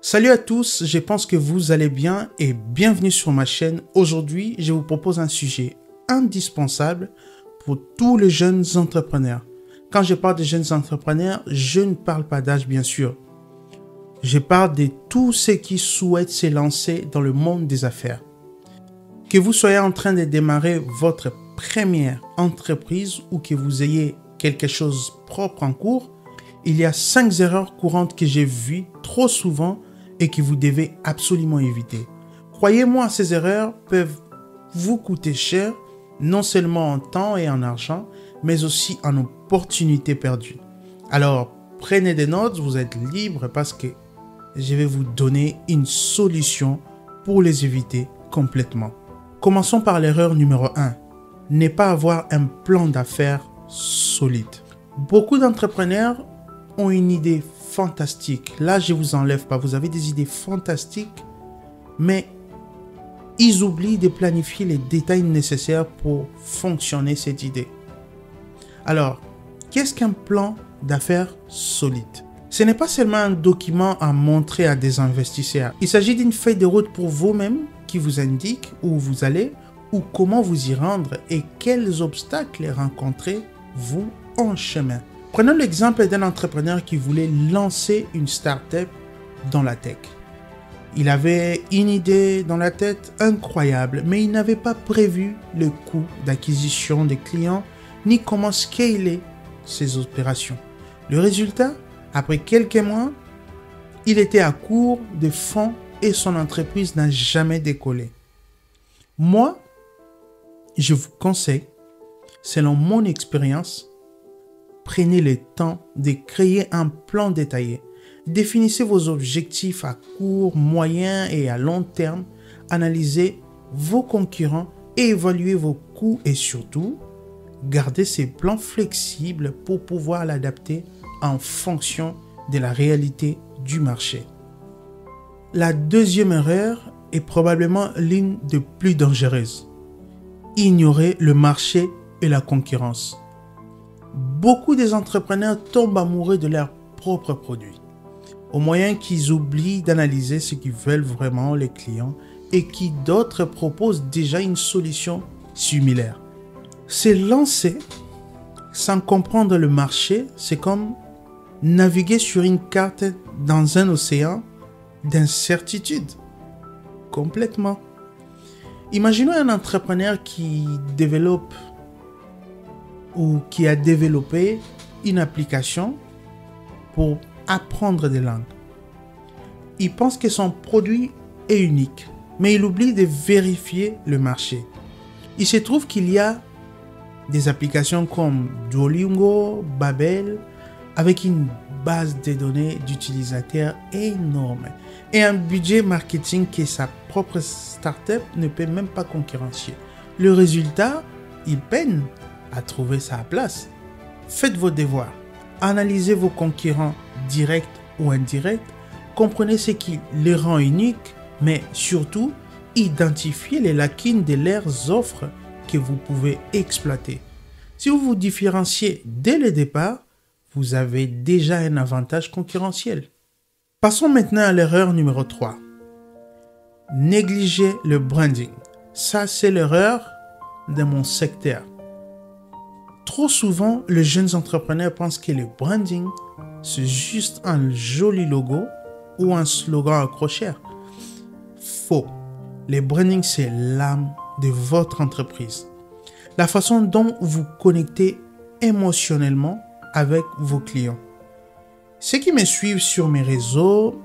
Salut à tous, je pense que vous allez bien et bienvenue sur ma chaîne. Aujourd'hui, je vous propose un sujet indispensable pour tous les jeunes entrepreneurs. Quand je parle de jeunes entrepreneurs, je ne parle pas d'âge bien sûr. Je parle de tous ceux qui souhaitent se lancer dans le monde des affaires. Que vous soyez en train de démarrer votre première entreprise ou que vous ayez quelque chose propre en cours, il y a 5 erreurs courantes que j'ai vues trop souvent et que vous devez absolument éviter. Croyez-moi, ces erreurs peuvent vous coûter cher, non seulement en temps et en argent, mais aussi en opportunités perdues. Alors, prenez des notes, vous êtes libre parce que je vais vous donner une solution pour les éviter complètement. Commençons par l'erreur numéro 1. Ne pas avoir un plan d'affaires solide. Beaucoup d'entrepreneurs ont une idée fantastique. Là, je vous enlève pas. Vous avez des idées fantastiques, mais ils oublient de planifier les détails nécessaires pour fonctionner cette idée. Alors, qu'est-ce qu'un plan d'affaires solide? Ce n'est pas seulement un document à montrer à des investisseurs. Il s'agit d'une feuille de route pour vous-même qui vous indique où vous allez ou comment vous y rendre et quels obstacles rencontrer vous en chemin. Prenons l'exemple d'un entrepreneur qui voulait lancer une start-up dans la tech. Il avait une idée dans la tête incroyable, mais il n'avait pas prévu le coût d'acquisition des clients ni comment scaler ses opérations. Le résultat, après quelques mois, il était à court de fonds et son entreprise n'a jamais décollé. Moi, je vous conseille, selon mon expérience, prenez le temps de créer un plan détaillé. Définissez vos objectifs à court, moyen et à long terme. Analysez vos concurrents et évaluez vos coûts et surtout, gardez ces plans flexibles pour pouvoir l'adapter en fonction de la réalité du marché. La deuxième erreur est probablement l'une des plus dangereuses. Ignorer le marché et la concurrence. Beaucoup des entrepreneurs tombent amoureux de leurs propres produits, au moyen qu'ils oublient d'analyser ce qu'ils veulent vraiment les clients et qui d'autres proposent déjà une solution similaire. Se lancer sans comprendre le marché, c'est comme naviguer sur une carte dans un océan d'incertitude. Complètement. Imaginons un entrepreneur qui développe ou qui a développé une application pour apprendre des langues. Il pense que son produit est unique, mais il oublie de vérifier le marché. Il se trouve qu'il y a des applications comme Duolingo, Babel, avec une base de données d'utilisateurs énorme et un budget marketing que sa propre startup ne peut même pas concurrencer. Le résultat, il peine à trouver sa place. Faites vos devoirs. Analysez vos concurrents directs ou indirects. Comprenez ce qui les rend uniques, mais surtout, identifiez les lacunes de leurs offres que vous pouvez exploiter. Si vous vous différenciez dès le départ, vous avez déjà un avantage concurrentiel. Passons maintenant à l'erreur numéro 3. Négligez le branding. Ça, c'est l'erreur de mon secteur. Trop souvent, les jeunes entrepreneurs pensent que le branding, c'est juste un joli logo ou un slogan accrocheur. Faux. Le branding, c'est l'âme de votre entreprise. La façon dont vous connectez émotionnellement avec vos clients. Ceux qui me suivent sur mes réseaux,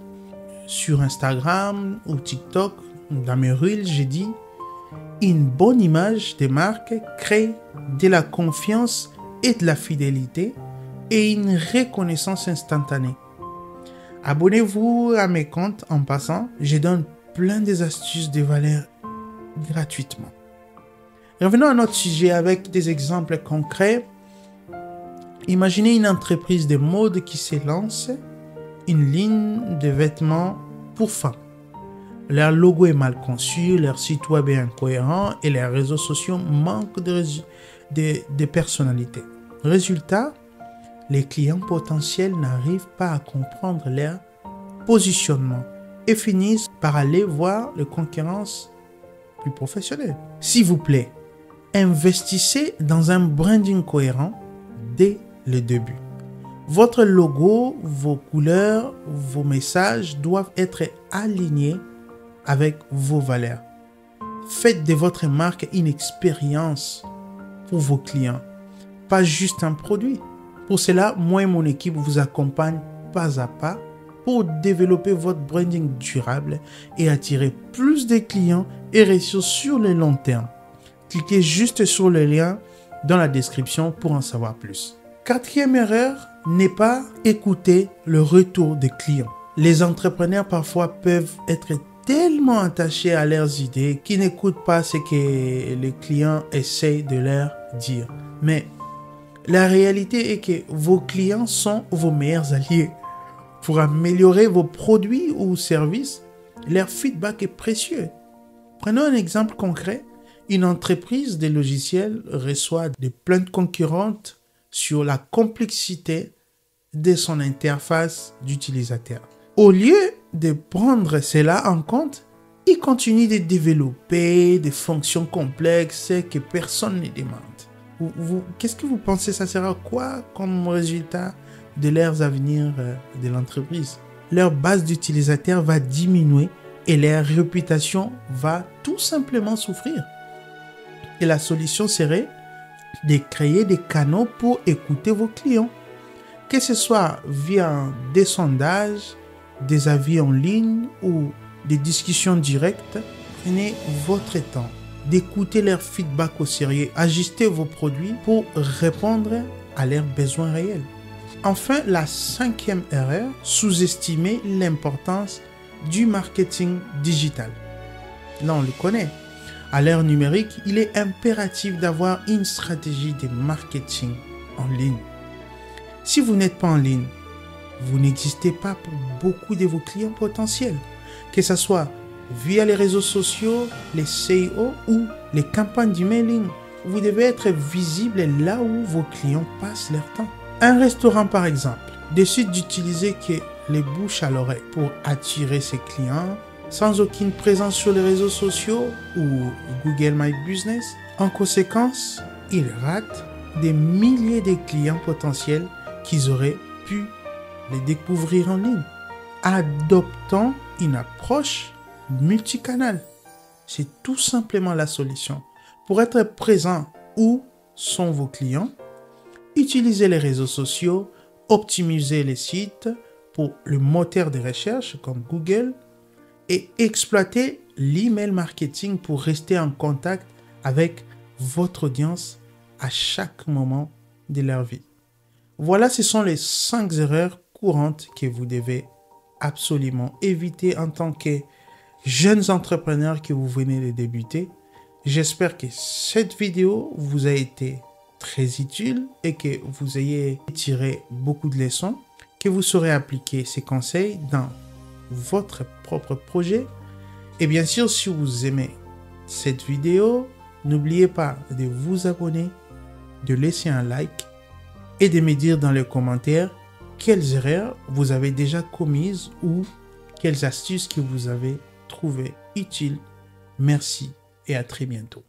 sur Instagram ou TikTok, dans mes reels, j'ai dit une bonne image de marque crée de la confiance et de la fidélité et une reconnaissance instantanée. Abonnez-vous à mes comptes en passant, je donne plein des astuces de valeur gratuitement. Revenons à notre sujet avec des exemples concrets. Imaginez une entreprise de mode qui se lance une ligne de vêtements pour femmes. Leur logo est mal conçu, leur site web est incohérent et leurs réseaux sociaux manquent de personnalité. Résultat, les clients potentiels n'arrivent pas à comprendre leur positionnement et finissent par aller voir les concurrences plus professionnelles. S'il vous plaît, investissez dans un branding cohérent dès le début. Votre logo, vos couleurs, vos messages doivent être alignés avec vos valeurs. Faites de votre marque une expérience pour vos clients, pas juste un produit. Pour cela, moi et mon équipe vous accompagnent pas à pas pour développer votre branding durable et attirer plus de clients et réussir sur le long terme. Cliquez juste sur le lien dans la description pour en savoir plus. Quatrième erreur, n'est pas écouter le retour des clients. Les entrepreneurs parfois peuvent être tellement attachés à leurs idées qu'ils n'écoutent pas ce que les clients essayent de leur dire. Mais la réalité est que vos clients sont vos meilleurs alliés. Pour améliorer vos produits ou services, leur feedback est précieux. Prenons un exemple concret. Une entreprise de logiciels reçoit des plaintes concurrentes sur la complexité de son interface d'utilisateur. Au lieu de prendre cela en compte, il continue de développer des fonctions complexes que personne ne demande. Qu'est-ce que vous pensez, ça sera quoi comme résultat de leurs avenirs de l'entreprise? Leur base d'utilisateurs va diminuer et leur réputation va tout simplement souffrir. Et la solution serait de créer des canaux pour écouter vos clients. Que ce soit via des sondages, des avis en ligne ou des discussions directes, prenez votre temps d'écouter leur feedback au sérieux. Ajustez vos produits pour répondre à leurs besoins réels. Enfin, la cinquième erreur, sous-estimer l'importance du marketing digital. Là, on le connaît. À l'ère numérique, il est impératif d'avoir une stratégie de marketing en ligne. Si vous n'êtes pas en ligne, vous n'existez pas pour beaucoup de vos clients potentiels. Que ce soit via les réseaux sociaux, les SEO ou les campagnes d'emailing, vous devez être visible là où vos clients passent leur temps. Un restaurant par exemple décide d'utiliser que les bouches à l'oreille pour attirer ses clients sans aucune présence sur les réseaux sociaux ou Google My Business. En conséquence, il rate des milliers de clients potentiels qu'ils auraient pu les découvrir en ligne. Adoptons une approche multicanal. C'est tout simplement la solution. Pour être présent où sont vos clients, utilisez les réseaux sociaux, optimisez les sites pour le moteur de recherche comme Google et exploitez l'email marketing pour rester en contact avec votre audience à chaque moment de leur vie. Voilà, ce sont les 5 erreurs courantes que vous devez absolument éviter en tant que jeunes entrepreneurs que vous venez de débuter. J'espère que cette vidéo vous a été très utile et que vous ayez tiré beaucoup de leçons, que vous saurez appliquer ces conseils dans votre propre projet. Et bien sûr, si vous aimez cette vidéo, n'oubliez pas de vous abonner, de laisser un like et de me dire dans les commentaires quelles erreurs vous avez déjà commises ou quelles astuces que vous avez trouvées utiles. Merci et à très bientôt.